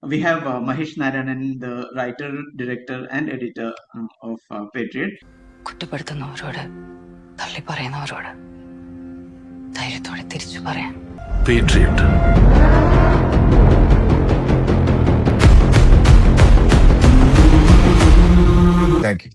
we have Mahesh Narayanan, the writer, director, and editor of Patriot. കുറ്റപ്പെടുത്തുന്നവരോട് തള്ളി പറയുന്നവരോട് ധൈര്യത്തോടെ തിരിച്ചു പറയാൻ Patriot.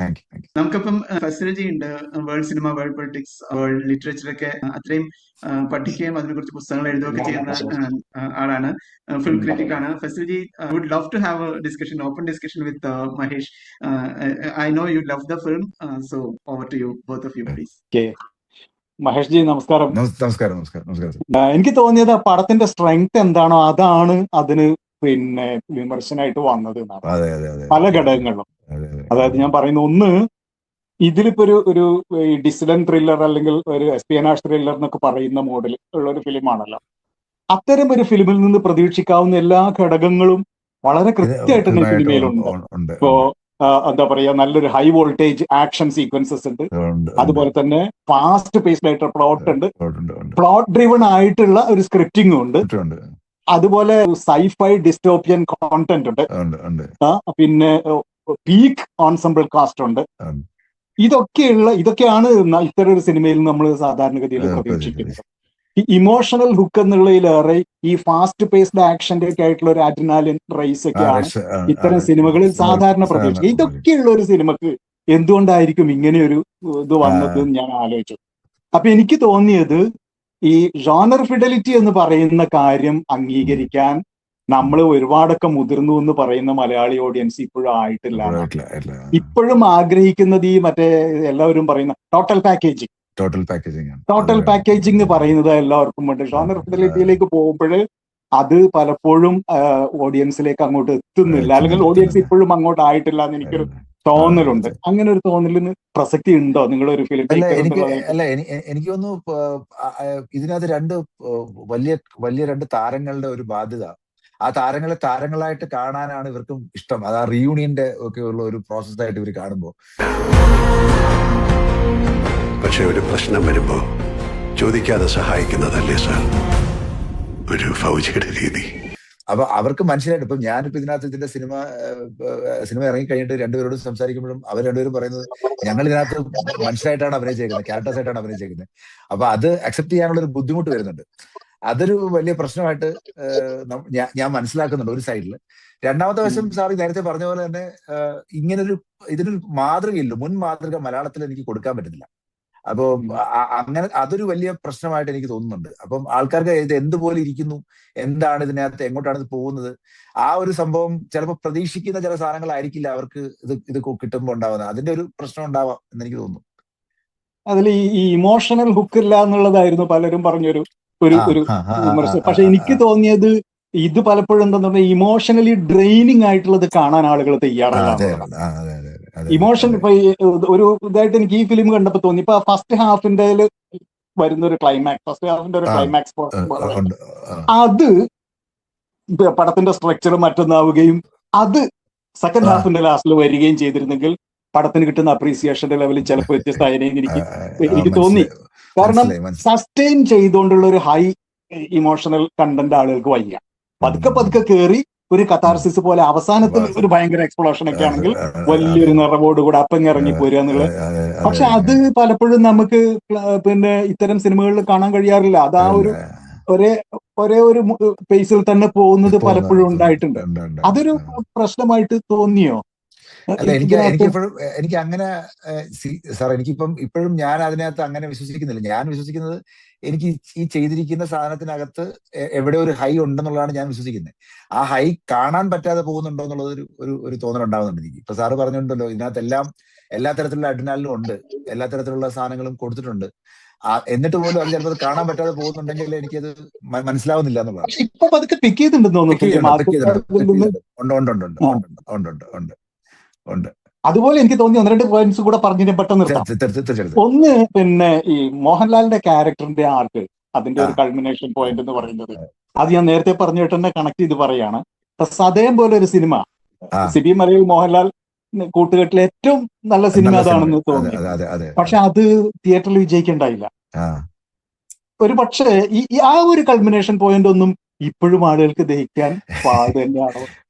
Thank you. നമുക്കിപ്പം ഫെസിലിറ്റി ഉണ്ട്. World cinema, world politics, world literature ഒക്കെ അത്രയും പഠിക്കുകയും അതിനെക്കുറിച്ച് പുസ്തകങ്ങൾ എഴുതുകയൊക്കെ ചെയ്യുന്ന ആളാണ്. ഫിലിം ക്രിറ്റിക് ആണ്. Felicity would love to have a discussion, open discussion with Mahesh. I know you love the film, so over to you, both of you please. Mahesh ji നമസ്കാരം. നമസ്കാരം. എനിക്ക് തോന്നിയത് ആ പടത്തിന്റെ സ്ട്രെങ്ത് എന്താണോ അതാണ് അതിന് പിന്നെ വിമർശനമായിട്ട് വന്നത് പല ഘടകങ്ങളിലും. അതായത് ഞാൻ പറയുന്ന ഒന്ന്, ഇതിലിപ്പോ ഒരു ഡിസിഡന്റ് ത്രില്ലർ അല്ലെങ്കിൽ ഒരു എസ്പിയനാഷ് ത്രില്ലർ എന്നൊക്കെ പറയുന്ന മോഡൽ ഉള്ള ഒരു ഫിലിമാണല്ലോ. അത്തരം ഒരു ഫിലിമിൽ നിന്ന് പ്രതീക്ഷിക്കാവുന്ന എല്ലാ ഘടകങ്ങളും വളരെ കൃത്യമായിട്ട് തന്നെ സിനിമയിലുണ്ട്. ഇപ്പോ എന്താ പറയാ, നല്ലൊരു ഹൈ വോൾട്ടേജ് ആക്ഷൻ സീക്വൻസസ് ഉണ്ട്. അതുപോലെ തന്നെ ഫാസ്റ്റ് പേസ്ഡ് ആയിട്ടുള്ള പ്ലോട്ട് ഉണ്ട്. പ്ലോട്ട് ഡ്രിവൺ ആയിട്ടുള്ള ഒരു സ്ക്രിപ്റ്റിംഗും ഉണ്ട്. അതുപോലെ സൈഫൈ ഡിസ്റ്റോപ്പിയൻ കോണ്ടന്റ് ഉണ്ട്. പിന്നെ പീക്ക് ഓൺസംബിൾ കാസ്റ്റ് ഉണ്ട്. ഇതൊക്കെയാണ് ഇത്തരം ഒരു സിനിമയിൽ നമ്മൾ സാധാരണഗതിയിൽ പ്രതീക്ഷിക്കുന്നത്. ഈ ഇമോഷണൽ ഹുക്ക് എന്നുള്ളതിലേറെ ഈ ഫാസ്റ്റ് പേസ്ഡ് ആക്ഷന്റെ ഒക്കെ ആയിട്ടുള്ള ഒരു അഡ്രിനാലിൻ റേസ് ഒക്കെയാണ് ഇത്തരം സിനിമകളിൽ സാധാരണ പ്രതീക്ഷിക്കുക. ഇതൊക്കെയുള്ള ഒരു സിനിമക്ക് എന്തുകൊണ്ടായിരിക്കും ഇങ്ങനെയൊരു ഇത് വന്നത് ഞാൻ ആലോചിച്ചു. അപ്പൊ എനിക്ക് തോന്നിയത് ഈ ജോണർ ഫിഡലിറ്റി എന്ന് പറയുന്ന കാര്യം അംഗീകരിക്കാൻ നമ്മൾ ഒരുപാടൊക്കെ മുതിർന്നു എന്ന് പറയുന്ന മലയാളി ഓഡിയൻസ് ഇപ്പോഴും ആയിട്ടില്ല. ഇപ്പോഴും ആഗ്രഹിക്കുന്നത് ഈ മറ്റേ എല്ലാവരും പറയുന്ന ടോട്ടൽ പാക്കേജിങ് എന്ന് പറയുന്നത് എല്ലാവർക്കും വേണ്ടി. ജോണർ ഫിഡലിറ്റിയിലേക്ക് പോകുമ്പോൾ അത് പലപ്പോഴും ഓഡിയൻസിലേക്ക് അങ്ങോട്ട് എത്തുന്നില്ല, അല്ലെങ്കിൽ ഓഡിയൻസ് ഇപ്പോഴും അങ്ങോട്ട് ആയിട്ടില്ല എന്ന് എനിക്കൊരു തോന്നലുണ്ട്. അങ്ങനെ ഒരു തോന്നലിന് പ്രസക്തി ഉണ്ടോ നിങ്ങളുടെ ഒരു ഫിലിം? എനിക്ക് തോന്നുന്നു ഇതിനകത്ത് വലിയ രണ്ട് താരങ്ങളുടെ ഒരു ബാധ്യത, ആ താരങ്ങളെ താരങ്ങളായിട്ട് കാണാനാണ് ഇവർക്കും ഇഷ്ടം. അത് ആ റീയൂണിയന്റെ ഒക്കെ ഉള്ള ഒരു പ്രോസസ്സായിട്ട് ഇവർ കാണുമ്പോൾ. പക്ഷെ ഒരു പ്രശ്നം വരുമ്പോ ചോദിക്കാതെ സഹായിക്കുന്നതല്ലേ സാർ ഒരു ഫൗജിയുടെ രീതി. അപ്പൊ അവർക്ക് മനസ്സിലായിട്ട്, ഇപ്പം ഞാനിപ്പോ ഇതിന്റെ സിനിമ ഇറങ്ങി കഴിഞ്ഞിട്ട് രണ്ടുപേരോട് സംസാരിക്കുമ്പോഴും അവർ രണ്ടുപേരും പറയുന്നത് ഞങ്ങൾ ഇതിനകത്ത് മനസ്സിലായിട്ടാണ് അഭിനയിച്ചേക്കുന്നത്, ക്യാരക്ടേഴ്സ് ആയിട്ടാണ് അഭിനയിച്ചേക്കുന്നത്. അപ്പൊ അത് അക്സെപ്റ്റ് ചെയ്യാനുള്ള ഒരു ബുദ്ധിമുട്ട് വരുന്നുണ്ട്. അതൊരു വലിയ പ്രശ്നമായിട്ട് ഞാൻ മനസ്സിലാക്കുന്നുണ്ട് ഒരു സൈഡിൽ. രണ്ടാമത്തെ വശം സാർ നേരത്തെ പറഞ്ഞ പോലെ തന്നെ ഇതിനൊരു മാതൃകയില്ല, മുൻ മാതൃക മലയാളത്തിൽ എനിക്ക് കൊടുക്കാൻ പറ്റുന്നില്ല. അപ്പോ അങ്ങനെ അതൊരു വലിയ പ്രശ്നമായിട്ട് എനിക്ക് തോന്നുന്നുണ്ട്. അപ്പം ആൾക്കാർക്ക് ഇത് എന്തുപോലെ ഇരിക്കുന്നു, എന്താണ് ഇതിനകത്ത്, എങ്ങോട്ടാണ് ഇത് പോകുന്നത്, ആ ഒരു സംഭവം ചിലപ്പോൾ പ്രതീക്ഷിക്കുന്ന ചില സാധനങ്ങളായിരിക്കില്ല അവർക്ക് ഇത് കിട്ടുമ്പോൾ ഉണ്ടാവുന്നത്. അതിന്റെ ഒരു പ്രശ്നം ഉണ്ടാവാം എന്ന് എനിക്ക് തോന്നുന്നു. അതിൽ ഈ ഇമോഷണൽ ഹുക്ക് ഇല്ല എന്നുള്ളതായിരുന്നു പലരും പറഞ്ഞൊരു വിമർശനം. പക്ഷെ എനിക്ക് തോന്നിയത് ഇത് പലപ്പോഴും എന്താ പറഞ്ഞാൽ ഇമോഷണലി ഡ്രെയിനിങ് ആയിട്ടുള്ളത് കാണാൻ ആളുകൾ തയ്യാറല്ല. ഇമോഷൻ ഇപ്പൊ ഒരു ഇതായിട്ട് എനിക്ക് ഈ ഫിലിം കണ്ടപ്പോ തോന്നി. ഇപ്പൊ ഫസ്റ്റ് ഹാഫിന്റെ വരുന്ന ഒരു ക്ലൈമാക്സ്, അത് പടത്തിന്റെ സ്ട്രക്ചർ മറ്റൊന്നാവുകയും അത് സെക്കൻഡ് ഹാഫിന്റെ ലാസ്റ്റിൽ വരികയും ചെയ്തിരുന്നെങ്കിൽ പടത്തിന് കിട്ടുന്ന അപ്രീസിയേഷന്റെ ലെവലിൽ ചിലപ്പോൾ വ്യത്യസ്തമായിരുന്നു എനിക്ക് തോന്നി. കാരണം സസ്റ്റെയിൻ ചെയ്തുകൊണ്ടുള്ള ഒരു ഹൈ ഇമോഷണൽ കണ്ടന്റ് ആളുകൾക്ക് വയ്യ. പതുക്കെ കയറി ഒരു കഥാർസിസ് പോലെ അവസാനത്തിൽ ഒരു ഭയങ്കര എക്സ്പ്ലോഷൻ ഒക്കെ ആണെങ്കിൽ വലിയൊരു നിറവോട് കൂടെ അപ്പം ഇറങ്ങി പോരുക എന്നുള്ളത്. പക്ഷെ അത് പലപ്പോഴും നമുക്ക് പിന്നെ ഇത്തരം സിനിമകളിൽ കാണാൻ കഴിയാറില്ല. അത് ആ ഒരേ ഒരു പേസിൽ തന്നെ പോകുന്നത് പലപ്പോഴും ഉണ്ടായിട്ടുണ്ട്. അതൊരു പ്രശ്നമായിട്ട് തോന്നിയോ? അല്ല, എനിക്ക് അങ്ങനെ സാർ, ഇപ്പോഴും ഞാൻ അതിനകത്ത് അങ്ങനെ വിശ്വസിക്കുന്നില്ല. ഞാൻ വിശ്വസിക്കുന്നത് എനിക്ക് ഈ ചെയ്തിരിക്കുന്ന സാധനത്തിനകത്ത് എവിടെ ഒരു ഹൈ ഉണ്ടെന്നുള്ളതാണ് ഞാൻ വിശ്വസിക്കുന്നത്. ആ ഹൈ കാണാൻ പറ്റാതെ പോകുന്നുണ്ടോ എന്നുള്ളത് ഒരു തോന്നലുണ്ടാവുന്നുണ്ട് എനിക്ക്. ഇപ്പൊ സാറ് പറഞ്ഞിട്ടുണ്ടല്ലോ, ഇതിനകത്ത് എല്ലാ തരത്തിലുള്ള അഡ്രിനാലിനും ഉണ്ട്, എല്ലാ തരത്തിലുള്ള സാധനങ്ങളും കൊടുത്തിട്ടുണ്ട്. എന്നിട്ട് പോലും അത് ചിലപ്പോൾ കാണാൻ പറ്റാതെ പോകുന്നുണ്ടെങ്കിൽ എനിക്കത് മനസ്സിലാവുന്നില്ല എന്നുള്ളതാണ്. ഉണ്ട്. അതുപോലെ എനിക്ക് തോന്നി ഒന്ന് രണ്ട് പോയിന്റ്സ് കൂടെ പറഞ്ഞതിനെ പെട്ടെന്ന്. ഒന്ന്, പിന്നെ ഈ മോഹൻലാലിന്റെ ക്യാരക്ടറിന്റെ ആർക്ക് അതിന്റെ ഒരു കൾമിനേഷൻ പോയിന്റ് എന്ന് പറയുന്നത്, അത് ഞാൻ നേരത്തെ പറഞ്ഞിട്ട് തന്നെ കണക്ട് ചെയ്ത് പറയാണ്. സതയം പോലെ ഒരു സിനിമ, സിബി മലയിൽ മോഹൻലാൽ കൂട്ടുകെട്ടിലെ ഏറ്റവും നല്ല സിനിമ അതാണെന്ന് തോന്നി. പക്ഷെ അത് തിയേറ്ററിൽ വിജയിക്കണ്ടായില്ല. ഒരു പക്ഷേ ആ ഒരു കൾമിനേഷൻ പോയിന്റ് ഒന്നും ഇപ്പോഴും ആളുകൾക്ക് ദഹിക്കാൻ പാട് തന്നെയാണോ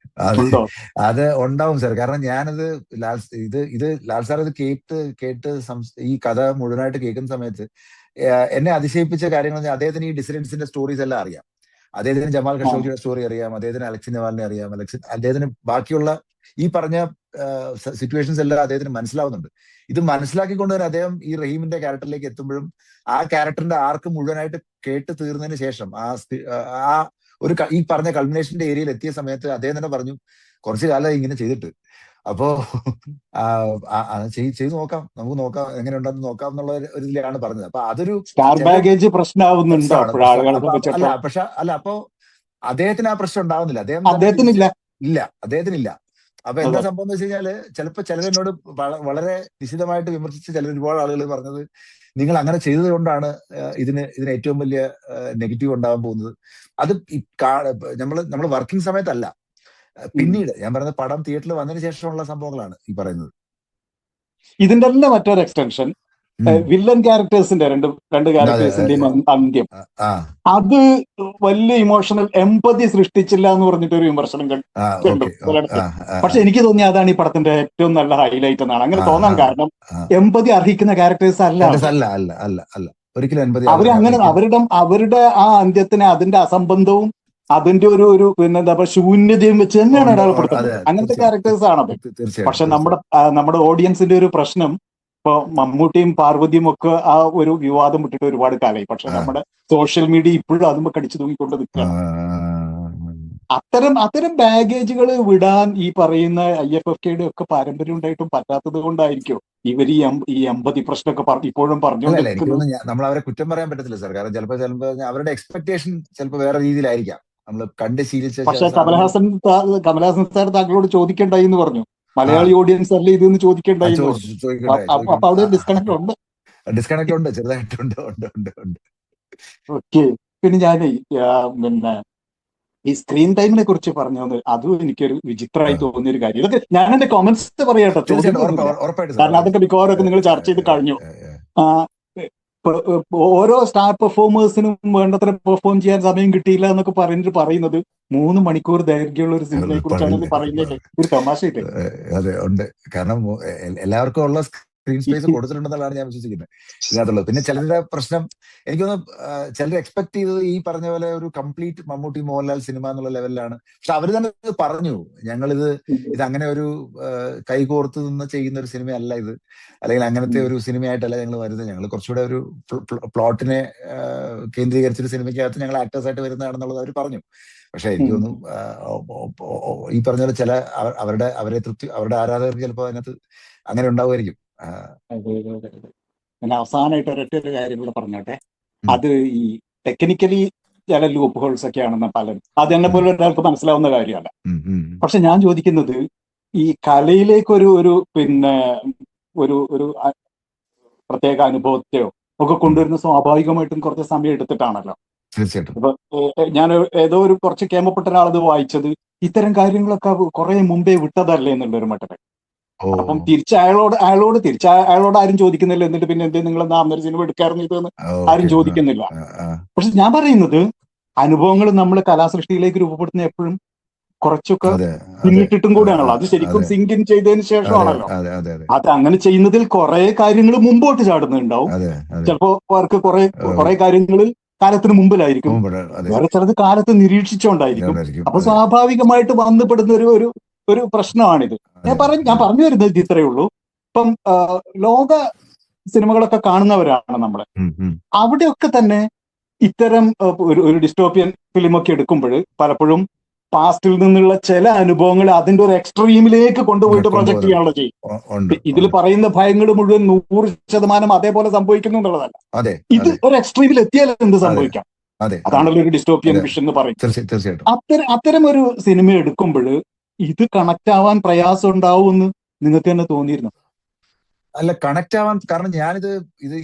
അത് ഉണ്ടോ? അത് ഉണ്ടാവും സാർ. കാരണം ഞാനത് ലാൽ സാർ ഇത് കേട്ട് ഈ കഥ മുഴുവനായിട്ട് കേൾക്കുന്ന സമയത്ത് എന്നെ അതിശയിപ്പിച്ച കാര്യങ്ങൾ അദ്ദേഹത്തിന് ഈ ഡിസിഡൻസിന്റെ സ്റ്റോറീസ് എല്ലാം അറിയാം. അദ്ദേഹത്തിന് ജമാൽ ഖഷോഗിയുടെ സ്റ്റോറി അറിയാം, അദ്ദേഹത്തിന് അലക്സിൻ നവാലിനെ അറിയാം, അദ്ദേഹത്തിന് ബാക്കിയുള്ള ഈ പറഞ്ഞ സിറ്റുവേഷൻസ് എല്ലാം അദ്ദേഹത്തിന് മനസ്സിലാവുന്നുണ്ട്. ഇത് മനസ്സിലാക്കിക്കൊണ്ട് തന്നെ അദ്ദേഹം ഈ റഹീമിന്റെ ക്യാരക്ടറിലേക്ക് എത്തുമ്പോഴും ആ ക്യാരക്ടറിന്റെ ആർക്ക് മുഴുവനായിട്ട് കേട്ട് തീർന്നതിന് ശേഷം ആ ഒരു ഈ പറഞ്ഞ കൾമിനേഷന്റെ ഏരിയയിൽ എത്തിയ സമയത്ത് അദ്ദേഹം തന്നെ പറഞ്ഞു കുറച്ചു കാലം ഇങ്ങനെ ചെയ്തിട്ട്, അപ്പോ ചെയ്ത് നോക്കാം, നമുക്ക് നോക്കാം എങ്ങനെ ഉണ്ടെന്ന് നോക്കാം എന്നുള്ള ഒരു ഇതിലാണ് പറഞ്ഞത്. അപ്പൊ അതൊരു സ്റ്റാർ ബാഗേജ് പ്രശ്നമാവുന്നുണ്ടോ ആളുകൾക്ക്? അല്ല അപ്പോ അദ്ദേഹത്തിന് ആ പ്രശ്നം ഉണ്ടാവുന്നില്ല, അദ്ദേഹത്തിനില്ല. അപ്പൊ എന്താ സംഭവം എന്ന് വെച്ച് കഴിഞ്ഞാല് ചിലപ്പോ ചിലരെന്നോട് വളരെ നിശിതമായിട്ട് വിമർശിച്ച് ഒരുപാട് ആളുകൾ പറഞ്ഞത് നിങ്ങൾ അങ്ങനെ ചെയ്തത് കൊണ്ടാണ് ഇതിന് ഏറ്റവും വലിയ നെഗറ്റീവ് ഉണ്ടാവാൻ പോകുന്നത്. അത് നമ്മൾ വർക്കിംഗ് സമയത്തല്ല, പിന്നീട് ഞാൻ പറയുന്നത് പടം തിയേറ്ററിൽ വന്നതിന് ശേഷമുള്ള സംഭവങ്ങളാണ് ഈ പറയുന്നത്. ഇതിന്റെ തന്നെ മറ്റൊരു എക്സ്റ്റൻഷൻ വില്ലൻ ക്യാരക്ടേഴ്സിന്റെ രണ്ട് ക്യാരക്ടേഴ്സിന്റെയും അന്ത്യം, അത് വലിയ ഇമോഷണൽ എംപതി സൃഷ്ടിച്ചില്ല എന്ന് പറഞ്ഞിട്ട് ഒരു വിമർശനം കണ്ടു ചിലടത്ത്. പക്ഷെ എനിക്ക് തോന്നി അതാണ് ഈ പടത്തിന്റെ ഏറ്റവും നല്ല ഹൈലൈറ്റ് എന്നാണ്. അങ്ങനെ തോന്നാൻ കാരണം എംപതി അർഹിക്കുന്ന ക്യാരക്ടേഴ്സ് അല്ല ഒരിക്കലും. അവരുടെ ആ അന്ത്യത്തിന് അതിന്റെ അസംബന്ധവും അതിന്റെ ഒരു പിന്നെ എന്താ പറയുക ശൂന്യതയും വെച്ച് തന്നെയാണ് അടയാളപ്പെടുത്തുന്നത്. അങ്ങനത്തെ ക്യാരക്ടേഴ്സ് ആണത്. പക്ഷെ നമ്മുടെ ഓഡിയൻസിന്റെ ഒരു പ്രശ്നം, ഇപ്പൊ മമ്മൂട്ടിയും പാർവതിയും ഒക്കെ ആ ഒരു വിവാദം വിട്ടിട്ട് ഒരുപാട് കാലമായി. പക്ഷെ നമ്മുടെ സോഷ്യൽ മീഡിയ ഇപ്പോഴും അതും കടിച്ചു തൂങ്ങിക്കൊണ്ട് നിൽക്കുകയാണ്. അത്തരം ബാഗേജുകൾ വിടാൻ ഈ പറയുന്ന IFFK ഒക്കെ പാരമ്പര്യം ഉണ്ടായിട്ടും പറ്റാത്തത് കൊണ്ടായിരിക്കും ഇവർ ഈ എമ്പതി പ്രശ്നമൊക്കെ ഇപ്പോഴും പറഞ്ഞുകൊണ്ടിരിക്കുന്നത്. നമ്മൾ അവരെ കുറ്റം പറയാൻ പറ്റത്തില്ല സാർ. കാരണം ചിലപ്പോൾ അവരുടെ എക്സ്പെക്ടേഷൻ ചിലപ്പോൾ വേറെ രീതിയിലായിരിക്കാം നമ്മൾ കണ്ട് ശീലിച്ച. പക്ഷെ കമലഹാസൻ സാർ താങ്കളോട് ചോദിക്കണ്ടായി എന്ന് പറഞ്ഞു, മലയാളി ഓഡിയൻസ് അല്ലേ ഇതെന്ന് ചോദിക്കണ്ടായി. അപ്പൊ അവിടെ ഡിസ്കണക്ട് ഉണ്ട്, ചെറുതായിട്ടുണ്ട്. ഓക്കെ. പിന്നെ ഞാൻ പിന്നെ ഈ സ്ക്രീൻ ടൈമിനെ കുറിച്ച് പറഞ്ഞു, അതും എനിക്കൊരു വിചിത്രമായി തോന്നിയ ഒരു കാര്യം. ഇതൊക്കെ ഞാൻ എന്റെ കൊമന്റ്സ് പറയട്ടെ, കാരണം അതൊക്കെ മിക്കവാറൊക്കെ നിങ്ങൾ ചർച്ച ചെയ്ത് കഴിഞ്ഞു. ഓരോ സ്റ്റാർ പെർഫോമേഴ്സിനും വേണ്ടത്ര പെർഫോം ചെയ്യാൻ സമയം കിട്ടിയില്ല എന്നൊക്കെ പറയുന്നത് 3 മണിക്കൂർ ദൈർഘ്യമുള്ള ഒരു സിനിമയെ കുറിച്ചാണ് പറയുന്നത്. ഒരു തമാശയില്ലേ? അതെ ഉണ്ട്. കാരണം എല്ലാവർക്കും ഉള്ള സ്ക്രീൻ സ്പേസ് കൊടുത്തിട്ടുണ്ടെന്നുള്ളതാണ് ഞാൻ വിശ്വസിക്കുന്നത് ഇതിനകത്തുള്ളത്. പിന്നെ ചിലരുടെ പ്രശ്നം എനിക്കൊന്ന് ചിലർ എക്സ്പെക്ട് ചെയ്തത് ഈ പറഞ്ഞ പോലെ ഒരു കംപ്ലീറ്റ് മമ്മൂട്ടി മോഹൻലാൽ സിനിമ എന്നുള്ള ലെവലിലാണ്. പക്ഷെ അവർ തന്നെ പറഞ്ഞു ഞങ്ങളിത് അങ്ങനെ ഒരു കൈകോർത്ത് നിന്ന് ചെയ്യുന്ന ഒരു സിനിമയല്ല ഇത്, അല്ലെങ്കിൽ അങ്ങനത്തെ ഒരു സിനിമയായിട്ടല്ല ഞങ്ങൾ വരുന്നത്. ഞങ്ങൾ കുറച്ചുകൂടെ ഒരു പ്ലോട്ടിനെ കേന്ദ്രീകരിച്ചൊരു സിനിമയ്ക്കകത്ത് ഞങ്ങൾ ആക്ടേഴ്സ് ആയിട്ട് വരുന്നതാണെന്നുള്ളത് അവർ പറഞ്ഞു. പക്ഷെ എനിക്കൊന്നും ഈ പറഞ്ഞ പോലെ ചില അവരുടെ ആരാധകർക്ക് ചിലപ്പോൾ അതിനകത്ത് അങ്ങനെ ഉണ്ടാവുമായിരിക്കും. ഞാൻ അവസാനമായിട്ട് ഒരൊറ്റ കാര്യം കൂടെ പറഞ്ഞോട്ടെ. അത് ഈ ടെക്നിക്കലി ചില ലൂപ്പ് ഹോൾസ് ഒക്കെയാണെന്ന് പലരും അത് എന്നെ പോലെ ഒരാൾക്ക് മനസ്സിലാവുന്ന കാര്യമല്ല. പക്ഷെ ഞാൻ ചോദിക്കുന്നത് ഈ കലയിലേക്ക് ഒരു പിന്നെ ഒരു പ്രത്യേക അനുഭവത്തെയോ ഒക്കെ കൊണ്ടുവരുന്ന സ്വാഭാവികമായിട്ടും കുറച്ച് സമയം എടുത്തിട്ടാണല്ലോ. തീർച്ചയായിട്ടും. ഞാൻ ഏതോ ഒരു കുറച്ച് കേമപ്പെട്ട ഒരാളത് വായിച്ചത് ഇത്തരം കാര്യങ്ങളൊക്കെ കുറെ മുമ്പേ വിട്ടതല്ലേ എന്നുള്ളൊരു മട്ടത്തിൽ. അപ്പം അയാളോട് ആരും ചോദിക്കുന്നില്ല, എന്നിട്ട് പിന്നെ എന്ത് നിങ്ങൾ അന്നൊരു സിനിമ എടുക്കാറുണ്ട് ഇതെന്ന് ആരും ചോദിക്കുന്നില്ല. പക്ഷെ ഞാൻ പറയുന്നത് അനുഭവങ്ങൾ നമ്മൾ കലാസൃഷ്ടിയിലേക്ക് രൂപപ്പെടുത്തുന്ന എപ്പോഴും കുറച്ചൊക്കെ പിന്നിട്ടിട്ടും കൂടെയാണല്ലോ. അത് ശരിക്കും സിങ്ക് ഇൻ ചെയ്തതിന് ശേഷമാണല്ലോ. അത് അങ്ങനെ ചെയ്യുന്നതിൽ കുറെ കാര്യങ്ങൾ മുമ്പോട്ട് ചാടുന്നുണ്ടാവും. ചിലപ്പോ അവർക്ക് കുറെ കാര്യങ്ങളിൽ കാലത്തിന് മുമ്പിലായിരിക്കും, വേറെ ചിലത് കാലത്ത് നിരീക്ഷിച്ചുകൊണ്ടായിരിക്കും. അപ്പൊ സ്വാഭാവികമായിട്ട് വന്നുപെടുന്ന ഒരു പ്രശ്നമാണിത്. ഞാൻ പറഞ്ഞു വരുന്നത് ഇത്രയേ ഉള്ളൂ. ഇപ്പം ലോക സിനിമകളൊക്കെ കാണുന്നവരാണ് നമ്മള്. അവിടെയൊക്കെ തന്നെ ഇത്തരം ഒരു ഡിസ്റ്റോപ്പിയൻ ഫിലിമൊക്കെ എടുക്കുമ്പോൾ പലപ്പോഴും പാസ്റ്റിൽ നിന്നുള്ള ചില അനുഭവങ്ങൾ അതിന്റെ ഒരു എക്സ്ട്രീമിലേക്ക് കൊണ്ടുപോയിട്ട് പ്രൊജക്ട് ചെയ്യാനുള്ള ചെയ്യും. ഇതിൽ പറയുന്ന ഭയങ്ങൾ മുഴുവൻ 100% അതേപോലെ സംഭവിക്കുന്നു എന്നുള്ളതല്ല. ഇത് ഒരു എക്സ്ട്രീമിൽ എത്തിയാൽ എന്ത് സംഭവിക്കാം? അതാണല്ലോ ഒരു ഡിസ്റ്റോപ്പിയൻ വിഷൻ എന്ന് പറയും. അത്തരം ഒരു സിനിമ എടുക്കുമ്പോൾ ഇത് കണക്ട് ആവാൻ പ്രയാസം ഉണ്ടാവുമെന്ന് നിങ്ങൾക്ക് തന്നെ തോന്നിയിരുന്നു? അല്ല, കണക്ട് ആവാൻ കാരണം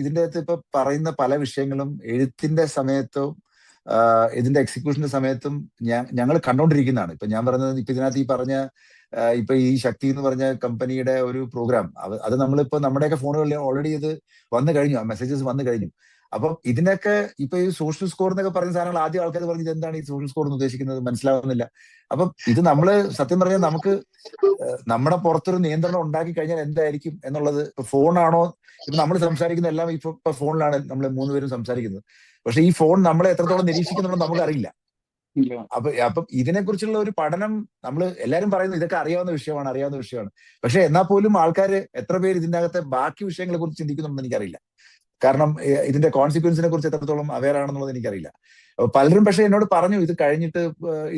ഇതിന്റെ അകത്ത് ഇപ്പൊ പറയുന്ന പല വിഷയങ്ങളും എഴുത്തിന്റെ സമയത്തും ഇതിന്റെ എക്സിക്യൂഷന്റെ സമയത്തും ഞങ്ങൾ കണ്ടോണ്ടിരിക്കുന്നതാണ്. ഇപ്പൊ ഞാൻ പറഞ്ഞത് ഇപ്പൊ ഇതിനകത്ത് ഈ പറഞ്ഞ ഇപ്പൊ ഈ ശക്തി എന്ന് പറഞ്ഞ കമ്പനിയുടെ ഒരു പ്രോഗ്രാം അത് നമ്മളിപ്പോ നമ്മുടെയൊക്കെ ഫോണുകളിൽ ഓൾറെഡി ഇത് വന്നു കഴിഞ്ഞു, ആ മെസ്സേജസ് വന്നു കഴിഞ്ഞു. അപ്പം ഇതിനൊക്കെ ഇപ്പൊ ഈ സോഷ്യൽ സ്കോർ എന്നൊക്കെ പറയുന്ന സാധനങ്ങൾ ആദ്യം ആൾക്കാർ പറഞ്ഞത് എന്താണ് ഈ സോഷ്യൽ സ്കോർ എന്ന് ഉദ്ദേശിക്കുന്നത് മനസ്സിലാവുന്നില്ല. അപ്പം ഇത് നമ്മള് സത്യം പറഞ്ഞാൽ നമുക്ക് നമ്മുടെ പുറത്തൊരു നിയന്ത്രണം ഉണ്ടാക്കി കഴിഞ്ഞാൽ എന്തായിരിക്കും എന്നുള്ളത്. ഇപ്പൊ ഫോണാണോ, ഇപ്പൊ നമ്മൾ സംസാരിക്കുന്ന എല്ലാം ഇപ്പൊ ഫോണിലാണ് നമ്മൾ 3 പേരും സംസാരിക്കുന്നത്. പക്ഷെ ഈ ഫോൺ നമ്മളെ എത്രത്തോളം നിരീക്ഷിക്കുന്നുണ്ടോ നമുക്കറിയില്ല. അപ്പം ഇതിനെക്കുറിച്ചുള്ള ഒരു പഠനം നമ്മൾ എല്ലാവരും പറയുന്നത് ഇതൊക്കെ അറിയാവുന്ന വിഷയമാണ്. പക്ഷെ എന്നാൽ പോലും ആൾക്കാർ എത്ര പേര് ഇതിന്റെ അകത്തെ ബാക്കി വിഷയങ്ങളെ കുറിച്ച് ചിന്തിക്കുന്നുണ്ടെന്ന് എനിക്കറിയില്ല. കാരണം ഇതിന്റെ കോൺസിക്വൻസിനെ കുറിച്ച് എത്രത്തോളം അവെയർ ആണെന്നുള്ളത് എനിക്കറിയില്ല. പലരും പക്ഷെ എന്നോട് പറഞ്ഞു ഇത് കഴിഞ്ഞിട്ട്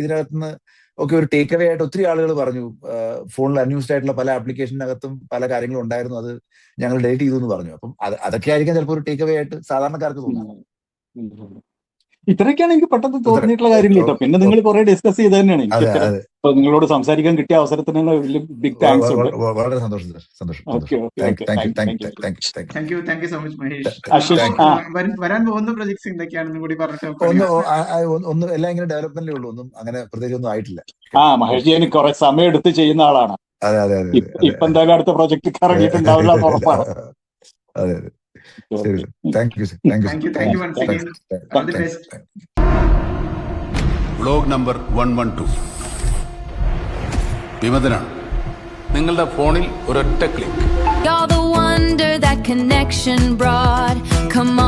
ഇതിനകത്തുനിന്ന് ഒക്കെ ഒരു ടേക്ക് അവേ ആയിട്ട് ഒത്തിരി ആളുകൾ പറഞ്ഞു ഫോണിൽ അൺയൂസ്ഡ് ആയിട്ടുള്ള പല ആപ്ലിക്കേഷനകത്തും പല കാര്യങ്ങളും ഉണ്ടായിരുന്നു, അത് ഞങ്ങൾ ഡിലീറ്റ് ചെയ്തു എന്ന് പറഞ്ഞു. അപ്പം അതൊക്കെ ആയിരിക്കും ചിലപ്പോൾ ഒരു ടേക്ക് അവേ ആയിട്ട് സാധാരണക്കാർക്ക് തോന്നുന്നത്. ഇത്രയൊക്കെയാണ് എനിക്ക് പെട്ടെന്ന് തോന്നിയിട്ടുള്ള കാര്യങ്ങൾ കേട്ടോ. പിന്നെ നിങ്ങൾ കുറെ ഡിസ്കസ് ചെയ്ത് തന്നെയാണ് ഇപ്പൊ നിങ്ങളോട് സംസാരിക്കാൻ കിട്ടിയ അവസരത്തിന് വലിയ ബിഗ് താങ്ക്സ് ഉണ്ട്. വളരെ സന്തോഷം. Thank you so much Mahesh. വരാൻ പോകുന്ന പ്രൊജക്ട്സ് എന്തൊക്കെയാണെന്ന് കൂടി പറഞ്ഞു. ഒന്നും എല്ലാം ഇങ്ങനെ ഡെവലപ്മെന്റിലേ ഉള്ളൂ, ഒന്നും അങ്ങനെ പ്രത്യേകിച്ച് ഒന്നും ആയിട്ടില്ല. മഹേഷ് ജി കുറെ സമയം എടുത്ത് ചെയ്യുന്ന ആളാണ്. അതെ ഇപ്പൊ എന്തായാലും അടുത്ത പ്രൊജക്ട് ഇറങ്ങിയിട്ടുണ്ടാവില്ല ഉറപ്പാണ്. അതെ ശരി, thank you once again. All the best. Vlog number 112 വിമതനാണ്. നിങ്ങളുടെ ഫോണിൽ ഒരൊറ്റ click. You're the wonder that connection brought. Come on.